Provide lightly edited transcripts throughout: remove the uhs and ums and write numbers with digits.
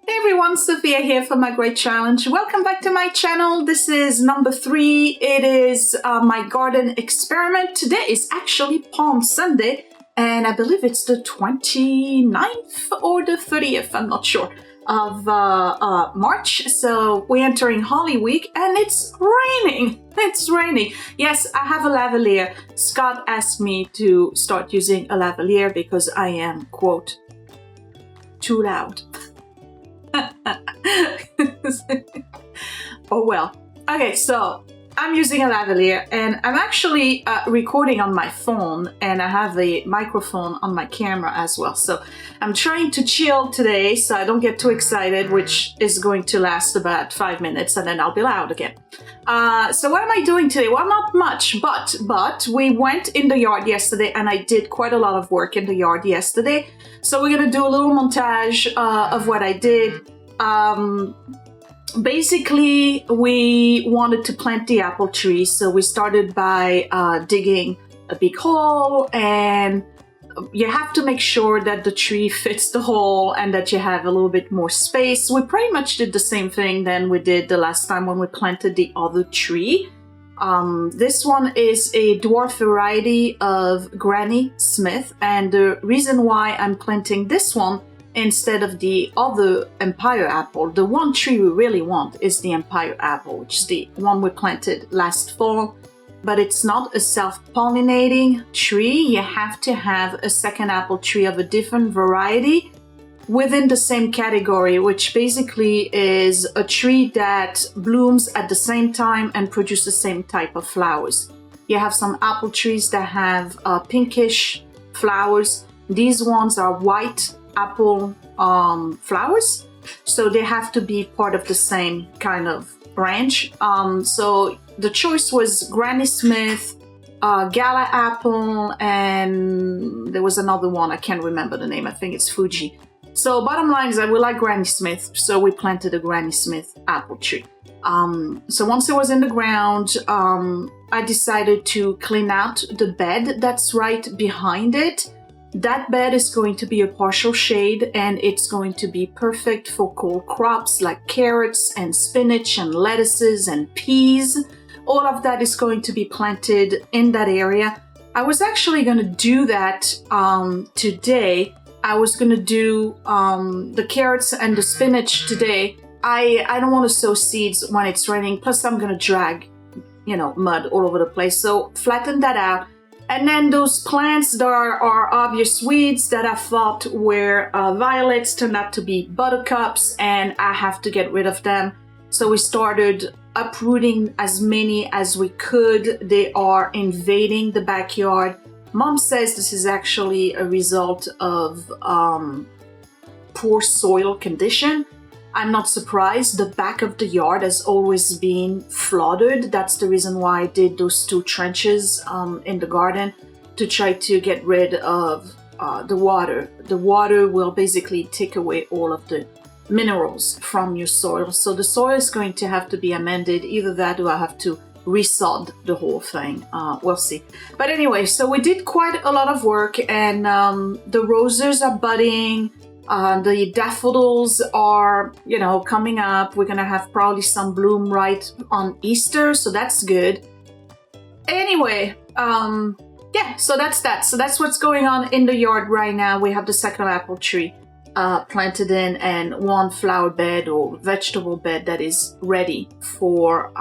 Hey everyone, Sophia here for my great challenge. Welcome back to my channel. This is number 3. It is my garden experiment. Today is actually Palm Sunday, and I believe it's the 29th or the 30th, I'm not sure, of March. So we're entering Holy Week, and it's raining. It's raining. Yes, I have a lavalier. Scott asked me to start using a lavalier because I am, quote, too loud. Oh well. Okay, so I'm using a lavalier and I'm actually recording on my phone, and I have a microphone on my camera as well. So I'm trying to chill today so I don't get too excited, which is going to last about 5 minutes and then I'll be loud again. So what am I doing today? Well, not much, but we went in the yard yesterday and I did quite a lot of work in the yard yesterday. So we're gonna do a little montage of what I did. Basically, we wanted to plant the apple tree, so we started by digging a big hole, and you have to make sure that the tree fits the hole and that you have a little bit more space. We pretty much did the same thing than we did the last time when we planted the other tree. This one is a dwarf variety of Granny Smith, and the reason why I'm planting this one instead of the other Empire apple, the one tree we really want is the Empire apple, which is the one we planted last fall. But it's not a self-pollinating tree. You have to have a second apple tree of a different variety within the same category, which basically is a tree that blooms at the same time and produces the same type of flowers. You have some apple trees that have pinkish flowers. These ones are white apple flowers, so they have to be part of the same kind of branch. So the choice was Granny Smith, Gala apple, and there was another one, I can't remember the name, I think it's Fuji. So bottom line is that we like Granny Smith, so we planted a Granny Smith apple tree. So once it was in the ground, I decided to clean out the bed that's right behind it. That bed is going to be a partial shade, and it's going to be perfect for cold crops like carrots and spinach and lettuces and peas. All of that is going to be planted in that area. I was actually going to do that today. I was going to do the carrots and the spinach today. I don't want to sow seeds when it's raining, plus I'm going to drag, mud all over the place. So flatten that out. And then those plants that are obvious weeds that I thought were violets turned out to be buttercups, and I have to get rid of them. So we started uprooting as many as we could. They are invading the backyard. Mom says this is actually a result of poor soil condition. I'm not surprised. The back of the yard has always been flooded. That's the reason why I did those 2 trenches in the garden, to try to get rid of the water. The water will basically take away all of the minerals from your soil. So the soil is going to have to be amended. Either that or I have to resod the whole thing. We'll see. But anyway, so we did quite a lot of work, and the roses are budding. The daffodils are, coming up. We're gonna have probably some bloom right on Easter, so that's good. Anyway, yeah, so that's that. So that's what's going on in the yard right now. We have the second apple tree planted in, and one flower bed or vegetable bed that is ready for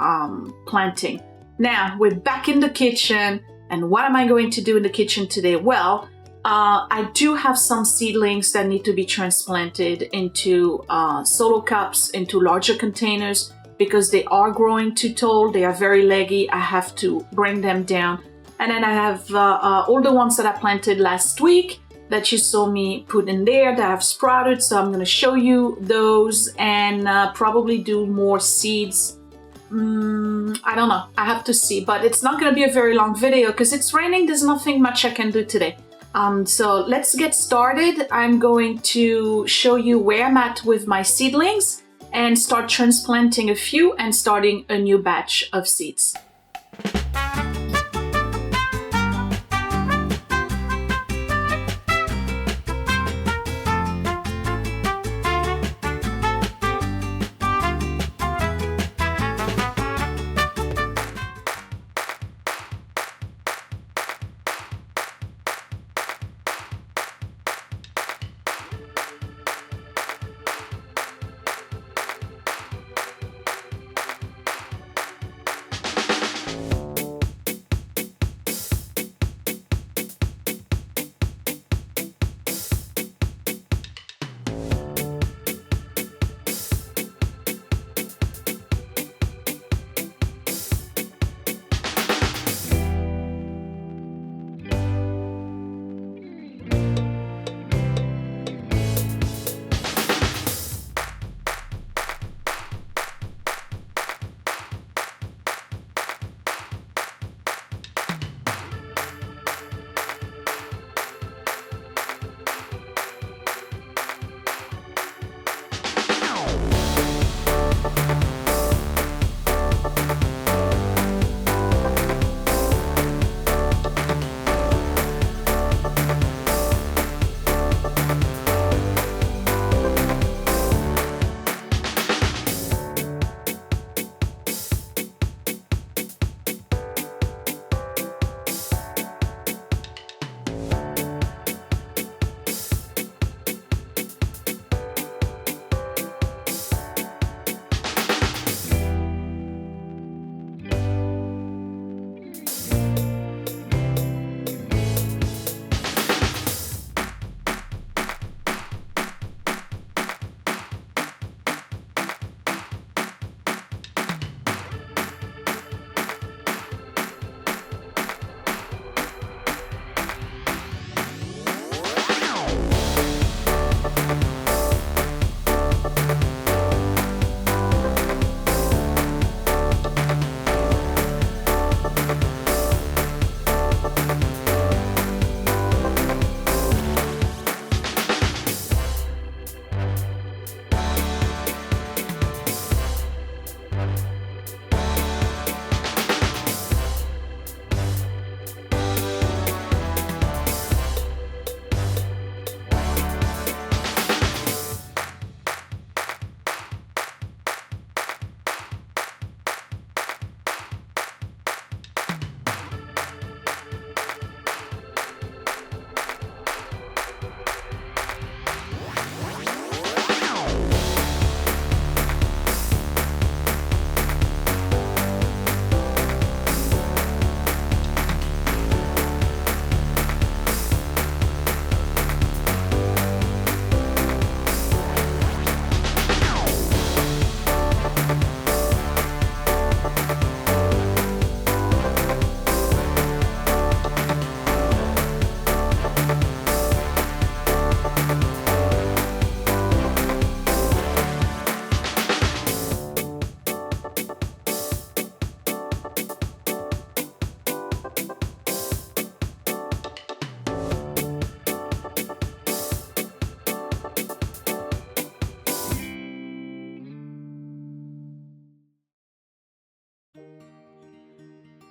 planting. Now, we're back in the kitchen, and what am I going to do in the kitchen today? Well, I do have some seedlings that need to be transplanted into solo cups, into larger containers, because they are growing too tall. They are very leggy. I have to bring them down. And then I have all the ones that I planted last week that you saw me put in there that have sprouted. So I'm going to show you those and probably do more seeds. I don't know. I have to see. But it's not going to be a very long video because it's raining. There's nothing much I can do today. So let's get started. I'm going to show you where I'm at with my seedlings and start transplanting a few and starting a new batch of seeds.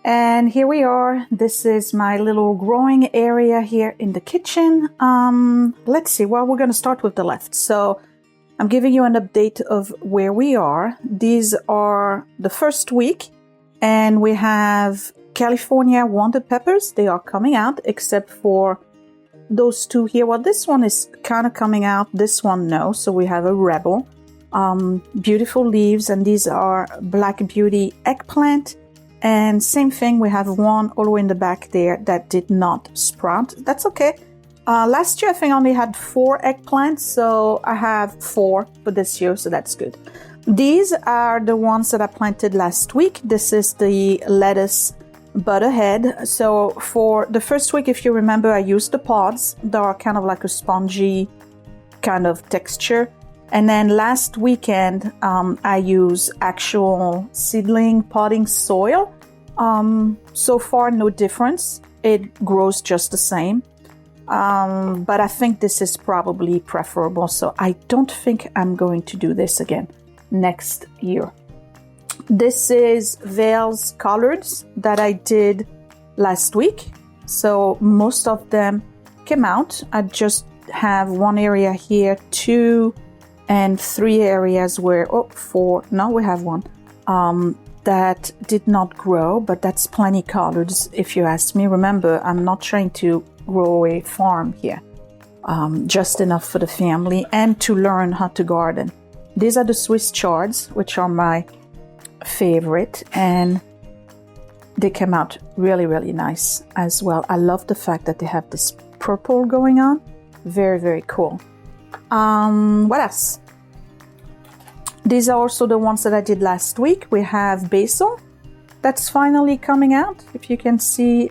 And here we are. This is my little growing area here in the kitchen. Let's see. Well, we're going to start with the left. So I'm giving you an update of where we are. These are the first week, and we have California wanted peppers. They are coming out, except for those two here. Well, this one is kind of coming out. This one, no. So we have a rebel. Beautiful leaves, and these are Black Beauty eggplant. And same thing, we have one all the way in the back there that did not sprout. That's okay. Last year, I think I only had 4 eggplants, so I have 4 for this year, so that's good. These are the ones that I planted last week. This is the lettuce butterhead. So for the first week, if you remember, I used the pods. They are kind of like a spongy kind of texture. And then last weekend, I use actual seedling potting soil. So far, no difference. It grows just the same. But I think this is probably preferable. So I don't think I'm going to do this again next year. This is Vale's collards that I did last week. So most of them came out. I just have one area here, 2 and 3 areas where, 4, no, we have one, that did not grow, but that's plenty collards if you ask me. Remember, I'm not trying to grow a farm here, just enough for the family and to learn how to garden. These are the Swiss Chards, which are my favorite, and they came out really, really nice as well. I love the fact that they have this purple going on. Very, very cool. What else? These are also the ones that I did last week. We have basil that's finally coming out. If you can see,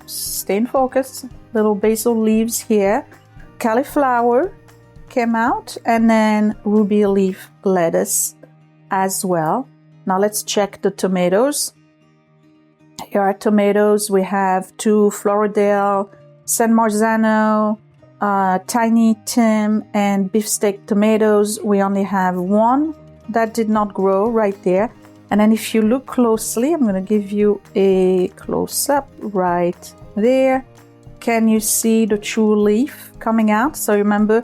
stay in focus. Little basil leaves here. Cauliflower came out, and then ruby leaf lettuce as well. Now let's check the tomatoes. Here are tomatoes. We have 2 Floridale, San Marzano, Tiny Tim, and beefsteak tomatoes. We only have 1 that did not grow right there. And then if you look closely, I'm going to give you a close-up right there. Can you see the true leaf coming out? So remember,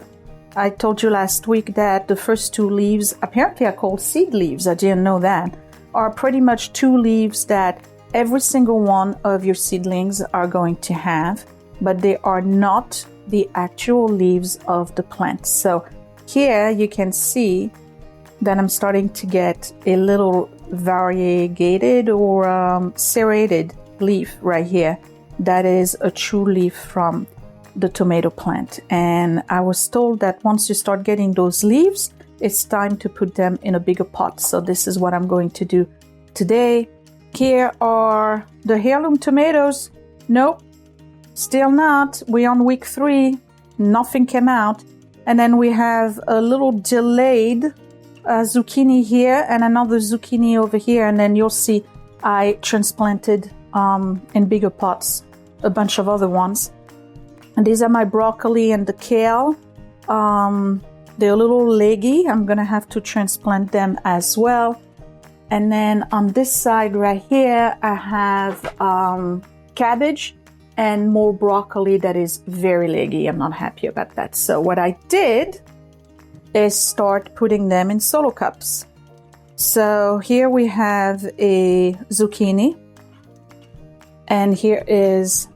I told you last week that the first 2 leaves, apparently are called seed leaves, I didn't know that, are pretty much 2 leaves that every single one of your seedlings are going to have, but they are not the actual leaves of the plant. So here you can see that I'm starting to get a little variegated or serrated leaf right here. That is a true leaf from the tomato plant. And I was told that once you start getting those leaves, it's time to put them in a bigger pot. So this is what I'm going to do today. Here are the heirloom tomatoes. Nope. Still not. We're on week 3. Nothing came out. And then we have a little delayed zucchini here and another zucchini over here. And then you'll see I transplanted in bigger pots a bunch of other ones. And these are my broccoli and the kale. They're a little leggy. I'm going to have to transplant them as well. And then on this side right here, I have cabbage and more broccoli that is very leggy. I'm not happy about that. So what I did is start putting them in solo cups. So here we have a zucchini, and here is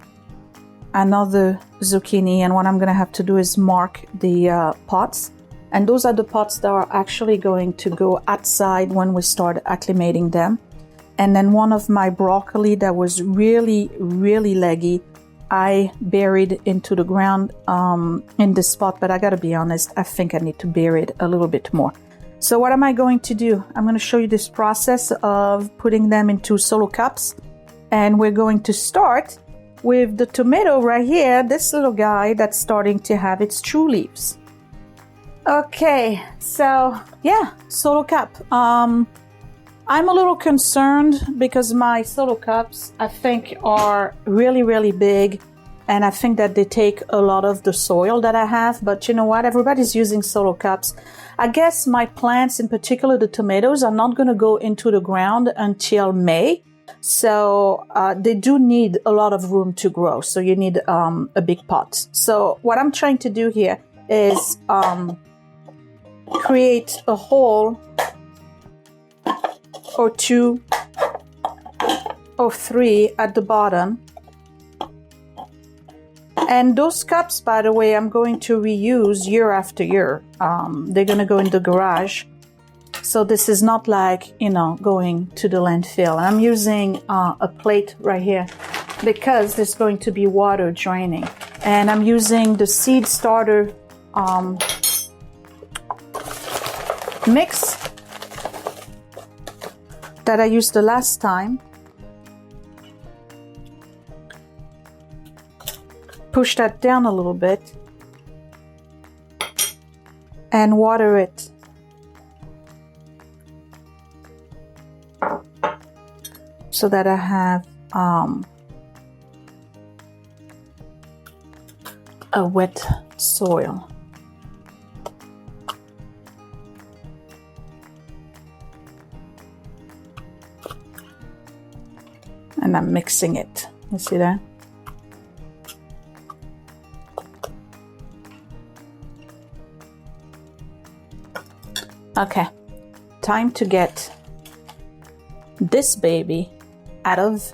another zucchini. And what I'm going to have to do is mark the pots. And those are the pots that are actually going to go outside when we start acclimating them. And then one of my broccoli that was really, really leggy, I buried into the ground in this spot. But I gotta be honest, I think I need to bury it a little bit more. So what am I going to do? I'm going to show you this process of putting them into solo cups. And we're going to start with the tomato right here, this little guy that's starting to have its true leaves. Okay, so yeah, solo cup. I'm a little concerned because my solo cups, I think, are really, really big. And I think that they take a lot of the soil that I have. But you know what? Everybody's using solo cups. I guess my plants, in particular the tomatoes, are not going to go into the ground until May. So they do need a lot of room to grow. So you need a big pot. So what I'm trying to do here is create a hole or 2 or 3 at the bottom. And those cups, by the way, I'm going to reuse year after year. They're going to go in the garage. So this is not like, you know, going to the landfill. I'm using a plate right here because there's going to be water draining. And I'm using the seed starter mix that I used the last time. Push that down a little bit and water it. So that I have a wet soil. And I'm mixing it. You see that? Okay, time to get this baby out of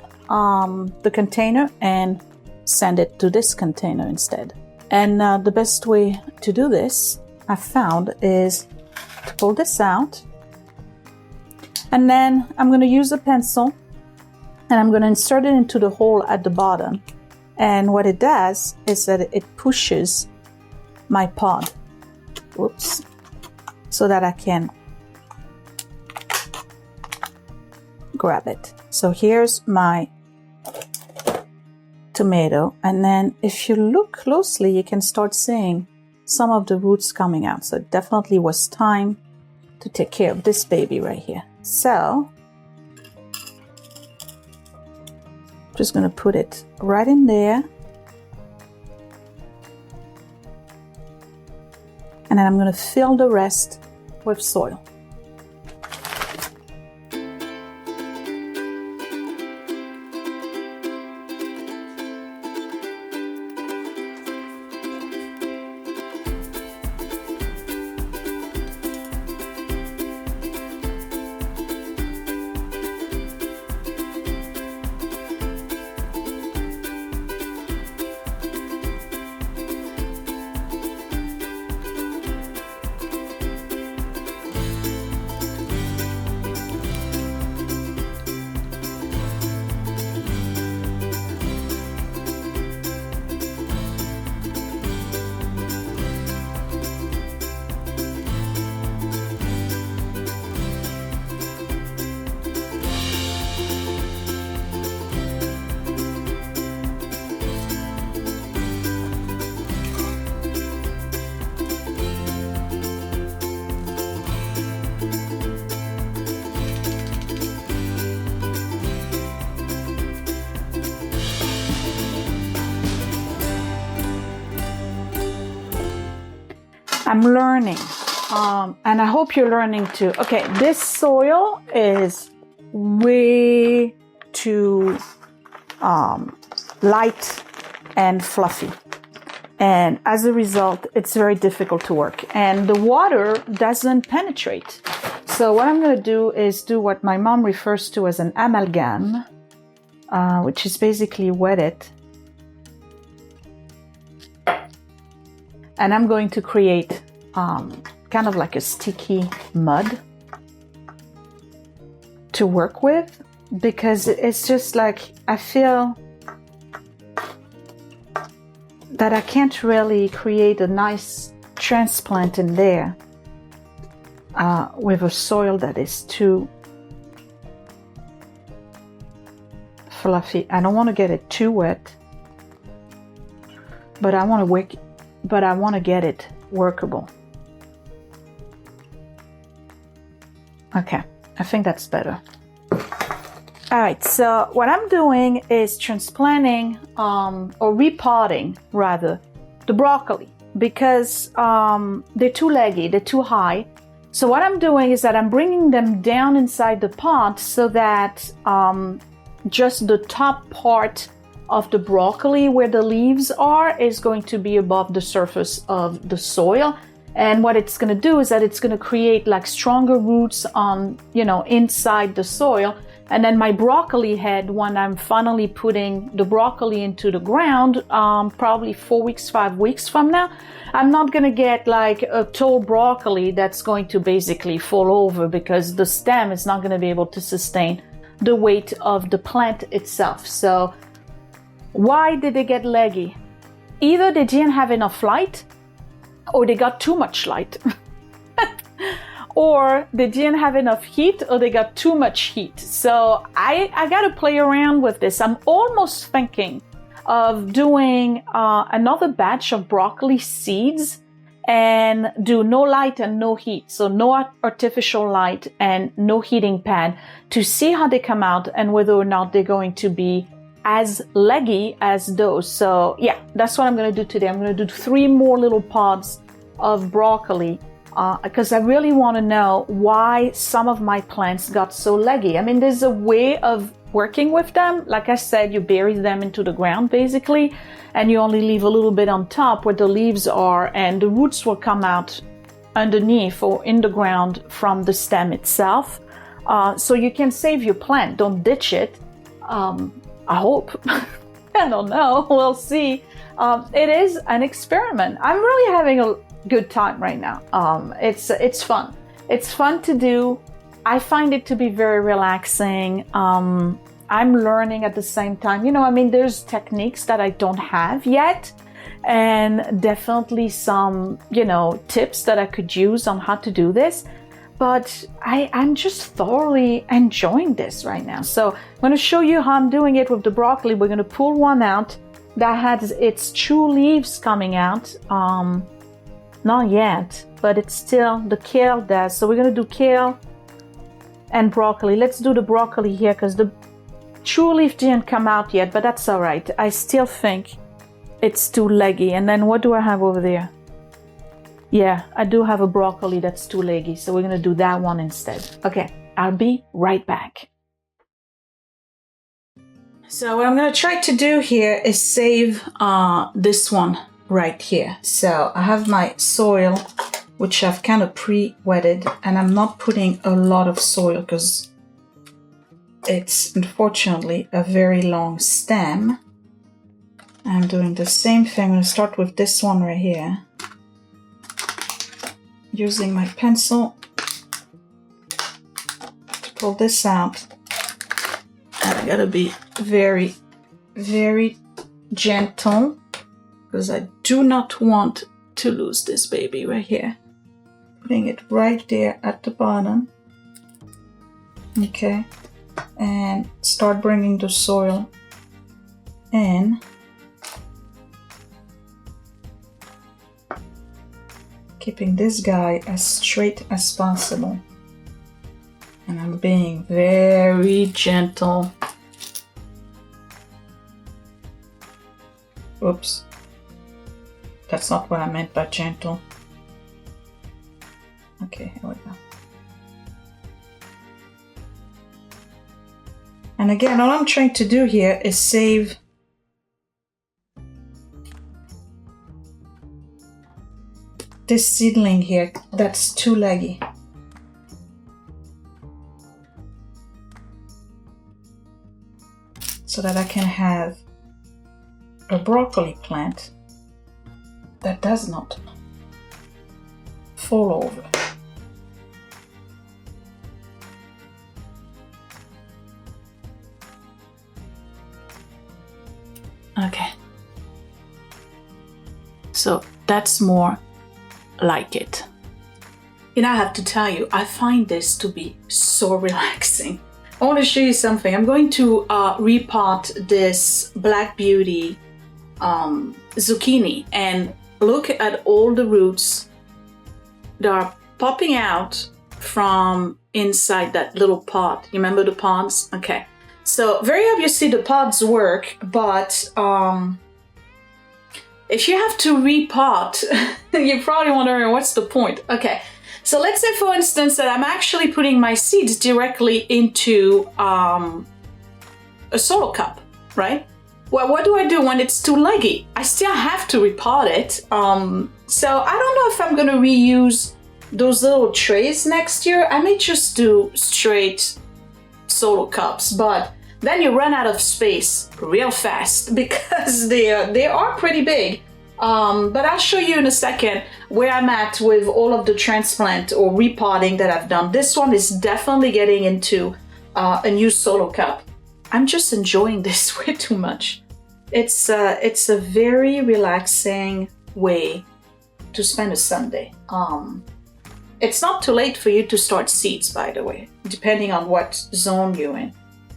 the container and send it to this container instead. And the best way to do this, I found, is to pull this out. And then I'm going to use a pencil and I'm going to insert it into the hole at the bottom. And what it does is that it pushes my pod. Whoops. So that I can grab it. So here's my tomato, and then if you look closely you can start seeing some of the roots coming out. So it definitely was time to take care of this baby right here. So I'm just gonna put it right in there, and then I'm gonna fill the rest with soil. I'm learning, and I hope you're learning too. Okay, this soil is way too light and fluffy, and as a result it's very difficult to work, and the water doesn't penetrate. So what I'm going to do is do what my mom refers to as an amalgam, which is basically wet it. And I'm going to create kind of like a sticky mud to work with, because it's just like I feel that I can't really create a nice transplant in there with a soil that is too fluffy. I don't want to get it too wet, but I want to get it workable. Okay, I think that's better. All right, so what I'm doing is transplanting or repotting rather the broccoli, because they're too leggy, they're too high. So what I'm doing is that I'm bringing them down inside the pot so that just the top part of the broccoli where the leaves are is going to be above the surface of the soil. And what it's going to do is that it's going to create like stronger roots on, inside the soil. And then my broccoli head, when I'm finally putting the broccoli into the ground, probably 4 weeks, 5 weeks from now, I'm not going to get like a tall broccoli that's going to basically fall over because the stem is not going to be able to sustain the weight of the plant itself. So why did they get leggy? Either they didn't have enough light, or they got too much light. Or they didn't have enough heat, or they got too much heat. So I got to play around with this. I'm almost thinking of doing another batch of broccoli seeds and do no light and no heat. So no artificial light and no heating pad to see how they come out and whether or not they're going to be as leggy as those. So yeah, that's what I'm going to do today. I'm going to do 3 more little pods of broccoli because I really want to know why some of my plants got so leggy. I mean, there's a way of working with them. Like I said, you bury them into the ground basically, and you only leave a little bit on top where the leaves are, and the roots will come out underneath or in the ground from the stem itself. So you can save your plant. Don't ditch it. I hope. I don't know. We'll see. It is an experiment. I'm really having a good time right now. It's fun. It's fun to do. I find it to be very relaxing. I'm learning at the same time. There's techniques that I don't have yet, and definitely some, tips that I could use on how to do this. But I'm just thoroughly enjoying this right now. So I'm going to show you how I'm doing it with the broccoli. We're going to pull one out that has its true leaves coming out. Not yet, but it's still, the kale does. So we're going to do kale and broccoli. Let's do the broccoli here because the true leaf didn't come out yet, but that's all right. I still think it's too leggy. And then what do I have over there? Yeah, I do have a broccoli that's too leggy, so we're going to do that one instead. Okay, I'll be right back. So what I'm going to try to do here is save this one right here. So I have my soil, which I've kind of pre-wetted, and I'm not putting a lot of soil because it's unfortunately a very long stem. I'm doing the same thing. I'm going to start with this one right here. Using my pencil to pull this out, and I gotta be very, very gentle because I do not want to lose this baby right here. Putting it right there at the bottom. Okay, and start bringing the soil in. Keeping this guy as straight as possible. And I'm being very gentle. Oops. That's not what I meant by gentle. Okay, here we go. And again, all I'm trying to do here is save this seedling here that's too leggy. So that I can have a broccoli plant that does not fall over. Okay. So that's more like it. I have to tell you, I find this to be so relaxing. I want to show you something. I'm going to repot this Black Beauty zucchini, and look at all the roots that are popping out from inside that little pot. You remember the pods? Okay. So very obviously the pods work, but if you have to repot, you're probably wondering what's the point. Okay, so let's say for instance that I'm actually putting my seeds directly into a a solo cup, right? Well, what do I do when it's too leggy? I still have to repot it. So I don't know if I'm gonna reuse those little trays next year. I may just do straight solo cups, but then you run out of space real fast because they are pretty big. But I'll show you in a second where I'm at with all of the transplant or repotting that I've done. This one is definitely getting into a new solo cup. I'm just enjoying this way too much. It's a very relaxing way to spend a Sunday. It's not too late for you to start seeds, by the way, depending on what zone you're in.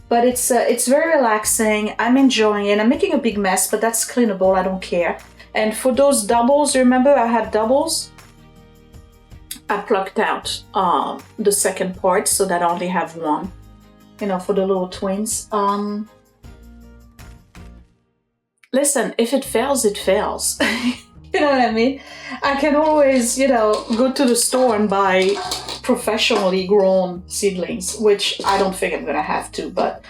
But it's very relaxing. I'm enjoying it. I'm making a big mess, but that's cleanable. I don't care. And for those doubles, remember I had doubles? I plucked out the second part so that I only have one, you know, for the little twins. Listen, if it fails, it fails. You know what I mean? I can always, you know, go to the store and buy professionally grown seedlings, which I don't think I'm gonna have to, but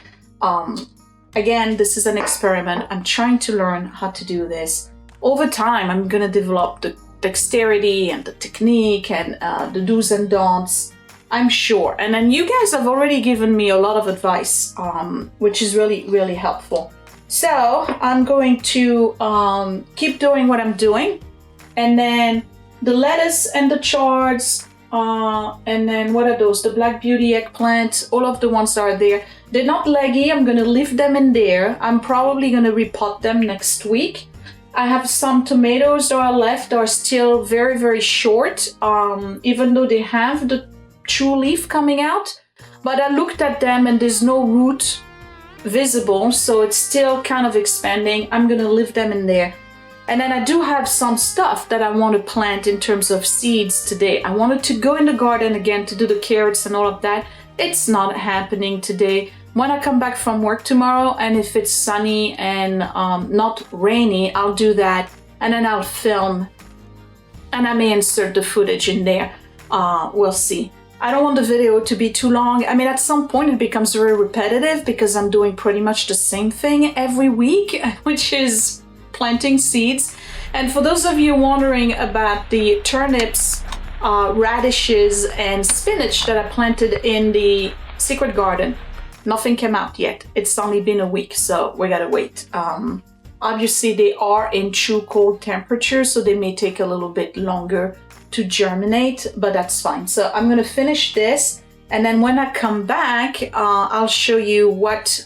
again, this is an experiment. I'm trying to learn how to do this. Over time, I'm gonna develop the dexterity and the technique and the do's and don'ts, I'm sure. And then you guys have already given me a lot of advice, which is really, really helpful. So I'm going to keep doing what I'm doing. And then the lettuce and the chards, and then what are those? The Black Beauty eggplant, all of the ones that are there. They're not leggy. I'm gonna leave them in there. I'm probably gonna repot them next week. I have some tomatoes that are left that are still very, very short, even though they have the true leaf coming out. But I looked at them and there's no root visible, so it's still kind of expanding. I'm gonna leave them in there. And then I do have some stuff that I want to plant in terms of seeds today. I wanted to go in the garden again to do the carrots and all of that. It's not happening today. When I come back from work tomorrow, and if it's sunny and not rainy, I'll do that, and then I'll film, and I may insert the footage in there. We'll see. I don't want the video to be too long. I mean, at some point it becomes very repetitive because I'm doing pretty much the same thing every week, which is planting seeds. And for those of you wondering about the turnips, radishes, and spinach that I planted in the secret garden, nothing came out yet. It's only been a week, so we gotta wait. Obviously, they are in true cold temperatures, so they may take a little bit longer to germinate, but that's fine. So I'm gonna finish this, and then when I come back, I'll show you what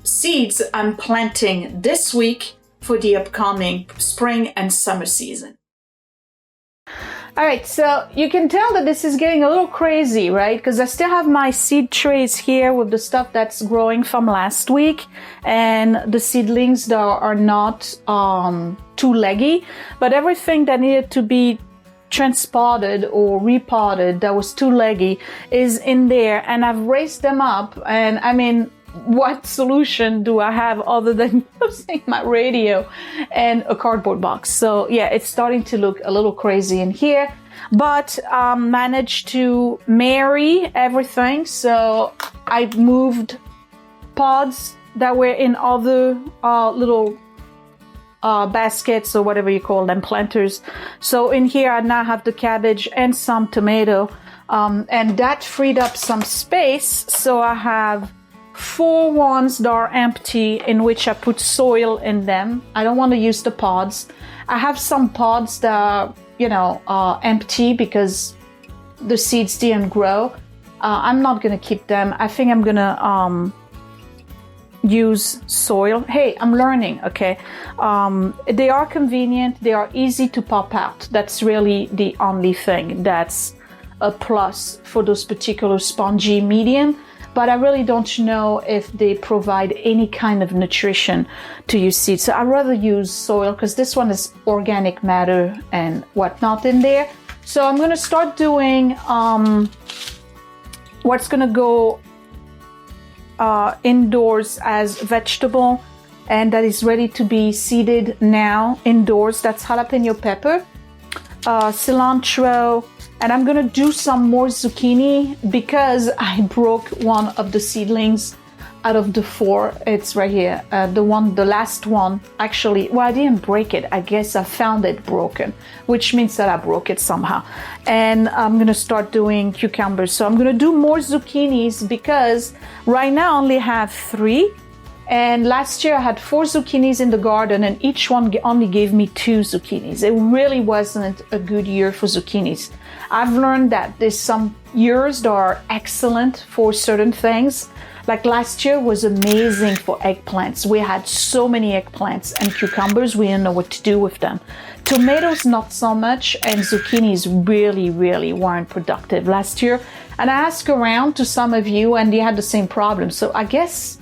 seeds I'm planting this week for the upcoming spring and summer season. All right, so you can tell that this is getting a little crazy, right? Because I still have my seed trays here with the stuff that's growing from last week and the seedlings that are not too leggy, but everything that needed to be transpotted or repotted that was too leggy is in there, and I've raised them up. And I mean, what solution do I have other than using my radio and a cardboard box? So yeah, it's starting to look a little crazy in here, but managed to marry everything. So I moved pods that were in other little baskets or whatever you call them, planters. So in here I now have the cabbage and some tomato, and that freed up some space. So I have 4 ones that are empty in which I put soil in them. I don't want to use the pods. I have some pods that are, you know, empty because the seeds didn't grow. I'm not gonna keep them. I think I'm gonna use soil. Hey, I'm learning, okay? They are convenient. They are easy to pop out. That's really the only thing that's a plus for those particular spongy medium. But I really don't know if they provide any kind of nutrition to your seeds. So I'd rather use soil because this one is organic matter and whatnot in there. So I'm gonna start doing what's gonna go indoors as vegetable, and that is ready to be seeded now indoors. That's jalapeno pepper, cilantro, and I'm gonna do some more zucchini because I broke one of the seedlings out of the 4. It's right here. The last one, actually, well, I didn't break it. I guess I found it broken, which means that I broke it somehow. And I'm gonna start doing cucumbers. So I'm gonna do more zucchinis because right now I only have 3. And last year I had 4 zucchinis in the garden and each one only gave me 2 zucchinis. It really wasn't a good year for zucchinis. I've learned that there's some years that are excellent for certain things. Like last year was amazing for eggplants. We had so many eggplants and cucumbers, we didn't know what to do with them. Tomatoes, not so much, and zucchinis really weren't productive last year. And I asked around to some of you and they had the same problem. So I guess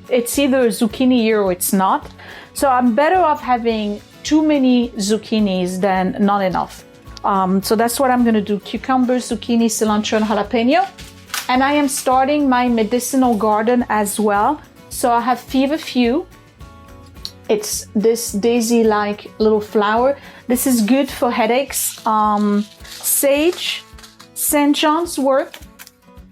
it's either a zucchini year or it's not. So I'm better off having too many zucchinis than not enough. So that's what I'm gonna do: cucumbers, zucchini, cilantro, and jalapeno. And I am starting my medicinal garden as well. So I have feverfew. It's this daisy-like little flower. This is good for headaches. Sage, St. John's wort.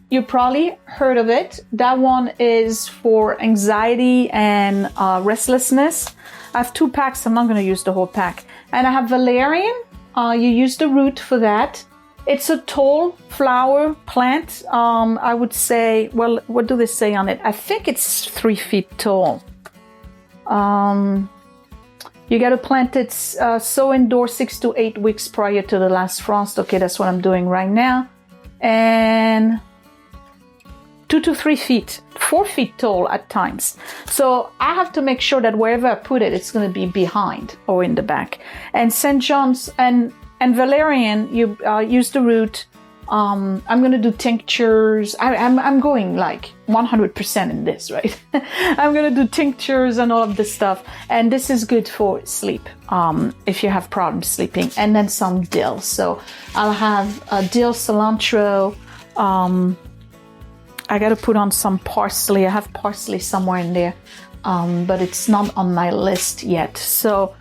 You probably heard of it. That one is for anxiety and restlessness. I have 2 packs. I'm not going to use the whole pack. And I have Valerian. You use the root for that. It's a tall flower plant. I would say, well, what do they say on it? I think it's 3 feet tall. You got to plant it, sow indoors 6 to 8 weeks prior to the last frost. Okay, that's what I'm doing right now. And 2 to 3 feet, 4 feet tall at times. So I have to make sure that wherever I put it, it's going to be behind or in the back. And St. John's and Valerian, you use the root. I'm going to do tinctures. I'm going like 100% in this, right? I'm going to do tinctures and all of this stuff. And this is good for sleep, if you have problems sleeping. And then some dill. So I'll have dill, cilantro. I got to put on some parsley. I have parsley somewhere in there, but it's not on my list yet. So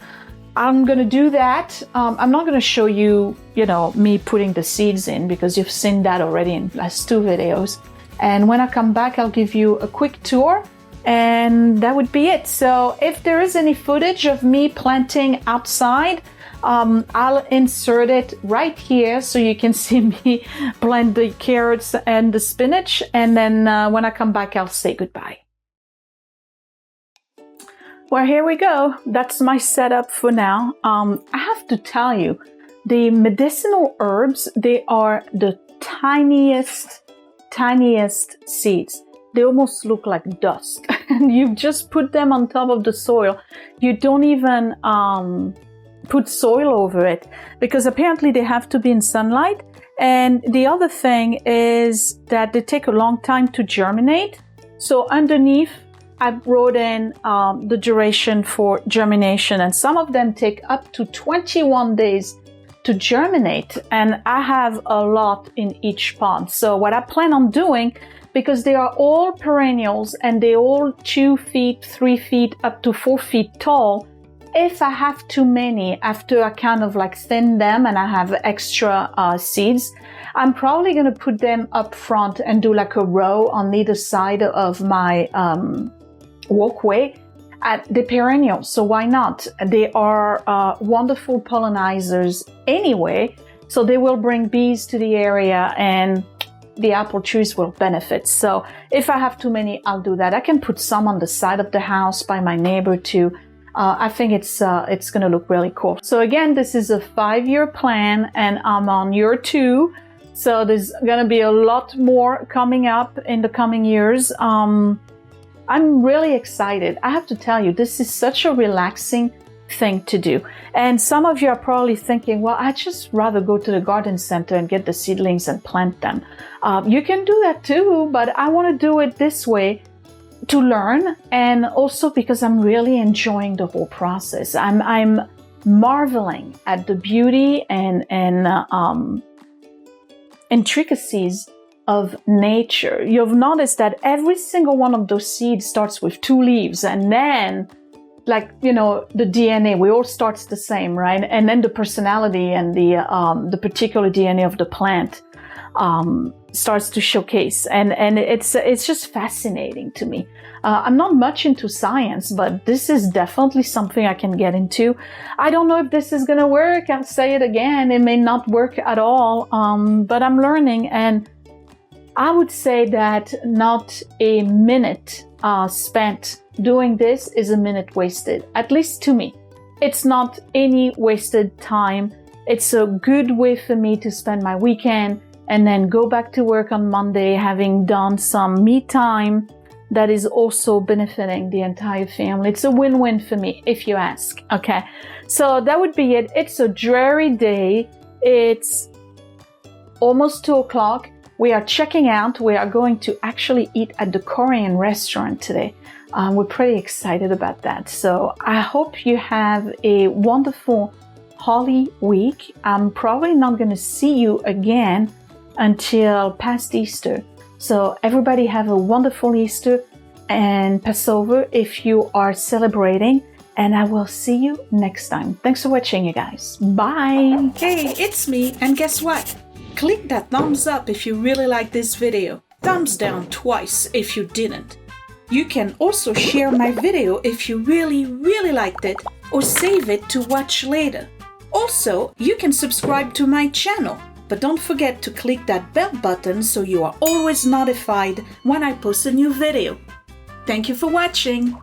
I'm going to do that. I'm not going to show you, me putting the seeds in because you've seen that already in last 2 videos. And when I come back, I'll give you a quick tour and that would be it. So if there is any footage of me planting outside, I'll insert it right here so you can see me plant the carrots and the spinach. And then when I come back, I'll say goodbye. Well, here we go. That's my setup for now. I have to tell you, the medicinal herbs, they are the tiniest seeds. They almost look like dust. And you just put them on top of the soil. You don't even put soil over it because apparently they have to be in sunlight. And the other thing is that they take a long time to germinate. So underneath, I wrote in the duration for germination, and some of them take up to 21 days to germinate. And I have a lot in each pot. So what I plan on doing, because they are all perennials and they all 2 feet, 3 feet, up to 4 feet tall, if I have too many after I kind of like thin them and I have extra seeds, I'm probably going to put them up front and do like a row on either side of my walkway at the perennials. So why not? They are wonderful pollinizers anyway, so they will bring bees to the area and the apple trees will benefit. So if I have too many, I'll do that. I can put some on the side of the house by my neighbor too. I think it's going to look really cool. So again, this is a 5-year plan and I'm on year 2. So there's going to be a lot more coming up in the coming years. I'm really excited. I have to tell you, this is such a relaxing thing to do. And some of you are probably thinking, well, I'd just rather go to the garden center and get the seedlings and plant them. You can do that too, but I want to do it this way to learn, and also because I'm really enjoying the whole process. I'm marveling at the beauty and intricacies of nature. You've noticed that every single one of those seeds starts with 2 leaves, and then like, you know, the DNA, we all starts the same, right? And then the personality and the particular DNA of the plant starts to showcase. And it's just fascinating to me. I'm not much into science, but this is definitely something I can get into. I don't know if this is going to work. I'll say it again. It may not work at all, but I'm learning. And I would say that not a minute spent doing this is a minute wasted, at least to me. It's not any wasted time. It's a good way for me to spend my weekend and then go back to work on Monday having done some me time that is also benefiting the entire family. It's a win-win for me, if you ask. Okay, so that would be it. It's a dreary day. It's almost 2 o'clock. We are checking out. We are going to actually eat at the Korean restaurant today. We're pretty excited about that. So I hope you have a wonderful Holy Week. I'm probably not going to see you again until past Easter. So everybody have a wonderful Easter and Passover if you are celebrating. And I will see you next time. Thanks for watching, you guys. Bye. Hey, it's me. And guess what? Click that thumbs up if you really like this video. Thumbs down twice if you didn't. You can also share my video if you really liked it, or save it to watch later. Also, you can subscribe to my channel, but don't forget to click that bell button so you are always notified when I post a new video. Thank you for watching.